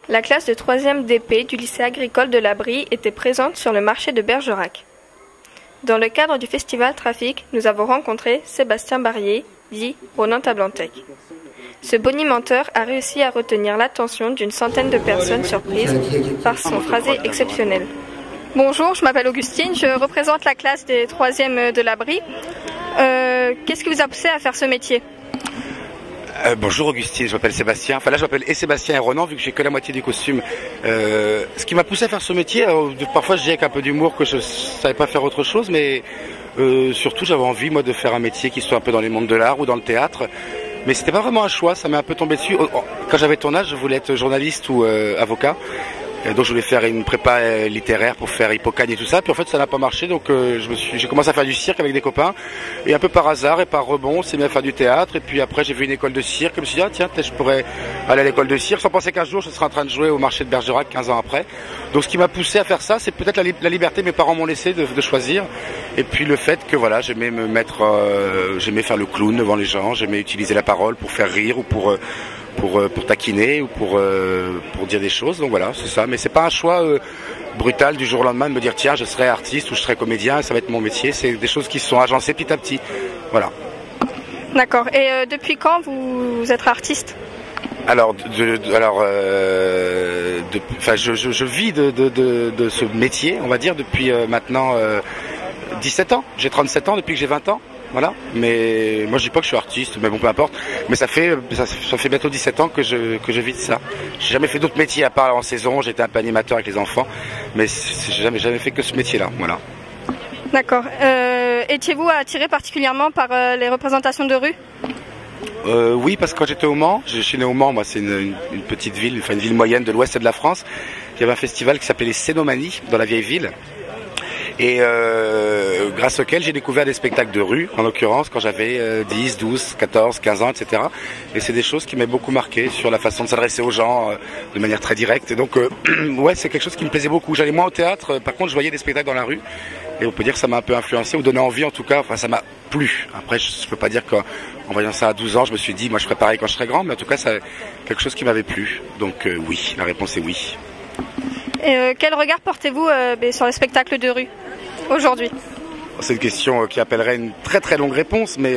La classe de 3e DP du lycée agricole de la Brie était présente sur le marché de Bergerac. Dans le cadre du festival Trafic, nous avons rencontré Sébastien Barrier, dit Ronan Tablantec. Ce bonimenteur a réussi à retenir l'attention d'une centaine de personnes surprises par son phrasé exceptionnel. Bonjour, je m'appelle Augustine, je représente la classe des 3e de la Brie. Qu'est-ce qui vous a poussé à faire ce métier ? Bonjour Augustine, je m'appelle Sébastien. Enfin là je m'appelle Sébastien et Ronan vu que j'ai que la moitié du costume. Ce qui m'a poussé à faire ce métier, parfois je dis avec un peu d'humour que je savais pas faire autre chose, mais surtout j'avais envie moi de faire un métier qui soit un peu dans les mondes de l'art ou dans le théâtre. Mais c'était pas vraiment un choix, ça m'est un peu tombé dessus. Quand j'avais ton âge, je voulais être journaliste ou avocat. Donc je voulais faire une prépa littéraire pour faire Hippocagne et tout ça, puis en fait ça n'a pas marché, donc j'ai commencé à faire du cirque avec des copains, et un peu par hasard et par rebond, c'est mis à faire du théâtre, et puis après j'ai vu une école de cirque, je me suis dit ah tiens, peut-être je pourrais aller à l'école de cirque, sans penser qu'un jour je serais en train de jouer au marché de Bergerac 15 ans après. Donc ce qui m'a poussé à faire ça, c'est peut-être la liberté que mes parents m'ont laissé de choisir, et puis le fait que voilà, j'aimais me mettre, j'aimais faire le clown devant les gens, j'aimais utiliser la parole pour faire rire ou pour taquiner ou pour dire des choses, donc voilà, c'est ça. Mais c'est pas un choix brutal du jour au lendemain de me dire tiens je serai artiste ou je serai comédien, ça va être mon métier, c'est des choses qui se sont agencées petit à petit, voilà. D'accord, et depuis quand vous êtes artiste ? Alors, je vis de ce métier, on va dire, depuis maintenant 17 ans, j'ai 37 ans depuis que j'ai 20 ans. Voilà, mais moi je dis pas que je suis artiste, mais bon peu importe. Mais ça fait bientôt 17 ans que je vis de ça. J'ai jamais fait d'autres métiers à part en saison. J'étais un peu animateur avec les enfants, mais j'ai jamais fait que ce métier-là. Voilà. D'accord. Étiez-vous attiré particulièrement par les représentations de rue ? Oui, parce que quand j'étais au Mans, je suis né au Mans, moi c'est une petite ville, enfin une ville moyenne de l'ouest de la France. Il y avait un festival qui s'appelait les Cénomanies dans la vieille ville. Et grâce auquel j'ai découvert des spectacles de rue, en l'occurrence quand j'avais 10, 12, 14, 15 ans, etc. Et c'est des choses qui m'ont beaucoup marqué sur la façon de s'adresser aux gens de manière très directe. Et donc, ouais, c'est quelque chose qui me plaisait beaucoup. J'allais moins au théâtre, par contre je voyais des spectacles dans la rue. Et on peut dire que ça m'a un peu influencé ou donné envie en tout cas, enfin ça m'a plu. Après je peux pas dire qu'en voyant ça à 12 ans, je me suis dit moi je ferai pareil quand je serai grand, mais en tout cas c'est quelque chose qui m'avait plu. Donc oui, la réponse est oui. Et quel regard portez-vous sur les spectacles de rue aujourd'hui ? C'est une question qui appellerait une très très longue réponse, mais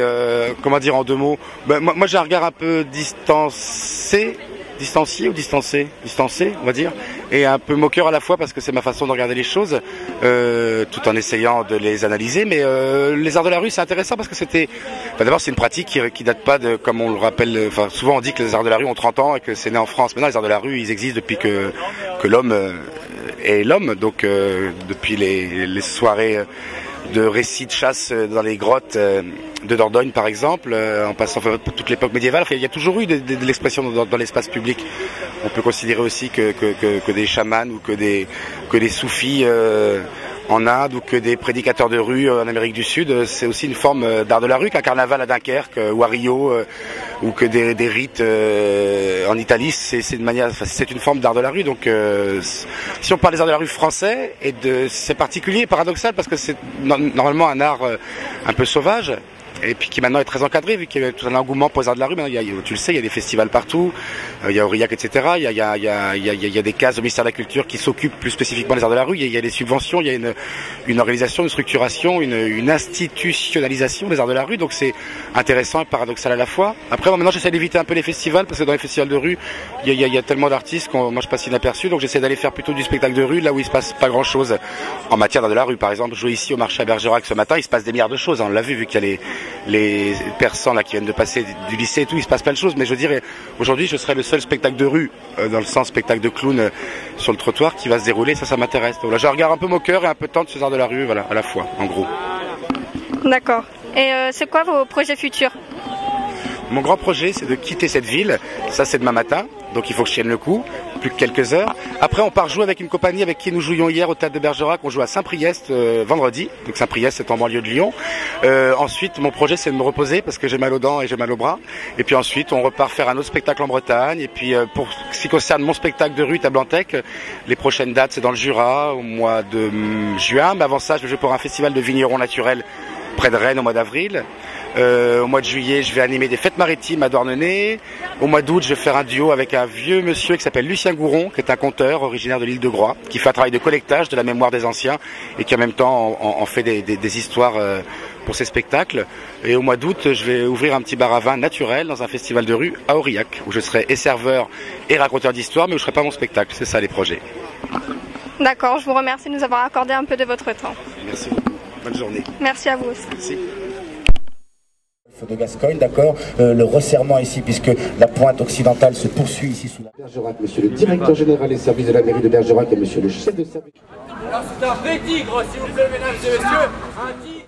comment dire en deux mots ? Moi j'ai un regard un peu distancié, on va dire, et un peu moqueur à la fois parce que c'est ma façon de regarder les choses, tout en essayant de les analyser. Mais les arts de la rue, c'est intéressant parce que d'abord c'est une pratique qui date pas de, comme on le rappelle, enfin souvent on dit que les arts de la rue ont 30 ans et que c'est né en France. Maintenant les arts de la rue, ils existent depuis que l'homme est l'homme, donc depuis les soirées de récits de chasse dans les grottes de Dordogne par exemple, en passant par toute l'époque médiévale. Enfin, il y a toujours eu de l'expression dans l'espace public. On peut considérer aussi que des chamans ou que des soufis en Inde ou que des prédicateurs de rue en Amérique du Sud, c'est aussi une forme d'art de la rue, qu'un carnaval à Dunkerque ou à Rio ou que des rites en Italie, c'est une forme d'art de la rue. Donc si on parle des arts de la rue français, c'est particulier et paradoxal parce que c'est normalement un art un peu sauvage. Et puis qui maintenant est très encadré, vu qu'il y a tout un engouement pour les arts de la rue. Maintenant, tu le sais, il y a des festivals partout, il y a Aurillac, etc. Il y a des cases au ministère de la Culture qui s'occupent plus spécifiquement des arts de la rue. Il y a des subventions, il y a une organisation, une structuration, une institutionnalisation des arts de la rue. Donc c'est intéressant et paradoxal à la fois. Après, moi, maintenant, j'essaie d'éviter un peu les festivals, parce que dans les festivals de rue, il y a tellement d'artistes moi je passe inaperçu. Donc j'essaie d'aller faire plutôt du spectacle de rue, là où il se passe pas grand chose en matière d'art de la rue. Par exemple, jouer ici au marché à Bergerac ce matin, il se passe des milliards de choses. On l'a vu qu'il y a les persans là qui viennent de passer du lycée et tout, il se passe plein de choses, mais je dirais aujourd'hui je serai le seul spectacle de rue dans le sens spectacle de clown sur le trottoir qui va se dérouler, ça m'intéresse. Donc là j'ai un regard un peu moqueur et un peu tendre sur les arts de la rue, voilà, à la fois, en gros. D'accord. Et c'est quoi vos projets futurs ? Mon grand projet, c'est de quitter cette ville. Ça, c'est demain matin, donc il faut que je tienne le coup. Plus que quelques heures. Après, on part jouer avec une compagnie avec qui nous jouions hier au Théâtre de Bergerac. On joue à Saint-Priest vendredi. Donc Saint-Priest, c'est en banlieue de Lyon. Ensuite, mon projet, c'est de me reposer parce que j'ai mal aux dents et j'ai mal aux bras. Et puis ensuite, on repart faire un autre spectacle en Bretagne. Et puis, pour ce qui concerne mon spectacle de rue Tablantec, les prochaines dates, c'est dans le Jura au mois de juin. Mais avant ça, je vais jouer pour un festival de vignerons naturels près de Rennes au mois d'avril. Au mois de juillet, je vais animer des fêtes maritimes à Douarnenez. Au mois d'août, je vais faire un duo avec un vieux monsieur qui s'appelle Lucien Gouron, qui est un conteur originaire de l'île de Groix, qui fait un travail de collectage de la mémoire des anciens et qui en même temps en fait des histoires pour ses spectacles. Et au mois d'août, je vais ouvrir un petit bar à vin naturel dans un festival de rue à Aurillac, où je serai et serveur et raconteur d'histoire, mais où je ne ferai pas mon spectacle. C'est ça les projets. D'accord, je vous remercie de nous avoir accordé un peu de votre temps. Merci beaucoup. Bonne journée. Merci à vous aussi. Merci. De Gascogne, d'accord, le resserrement ici, puisque la pointe occidentale se poursuit ici sous la Bergerac, monsieur le directeur général des services de la mairie de Bergerac et monsieur le chef de service. Alors c'est un vrai tigre, s'il vous plaît, mesdames et messieurs, un tigre.